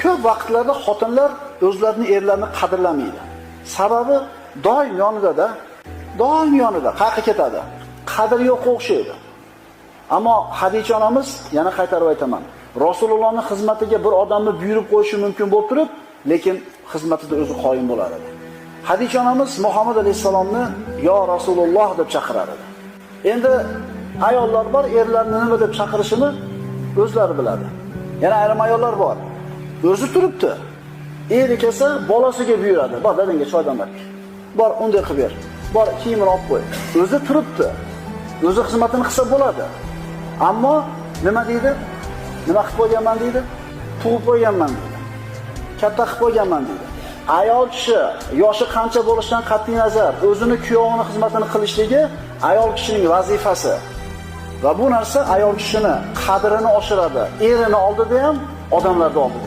Ko'p vaqtlarda xotinlar o'zlarining erlarini qadrlamaydi. Sababi doim yonida-da, doim yonida, qayerga ketadi. Qadr yo'q o'xshaydi. Ammo Hadicha onamiz, yana qaytarib aytaman, Rasulullohning xizmatiga bir odamni buyurib qo'yishi mumkin bo'lib turib, lekin xizmatida o'zi qoyim bo'lar edi. Hadicha onamiz Muhammad alayhisalomni yo Rasululloh deb chaqirar edi. Endi ayollar bor, erlarni nima deb chaqirishini o'zlari biladi. Yana ayrim ayollar bor. O'zi turibdi. Eri kelsa, bolasiga buyuradi. Bor, dadangga choy damlat. Bor, unday qilib ber. Bor, kiyimini olib qo'y. O'zi turibdi. O'zi xizmatini qilsa bo'ladi. Ammo nima deydi? Nima qilib qo'yganman deydi? Tug'ib qo'yganman deydi. Katta qilib qo'yganman deydi. Ayol kishi yoshi qancha bo'lishidan qat'iy nazar, o'zini kuyovining xizmatini qilishligi ayol kishining vazifasi. Va bu narsa ayol kishini qadrini oshiradi. Erini oldida ham, odamlarda oldida.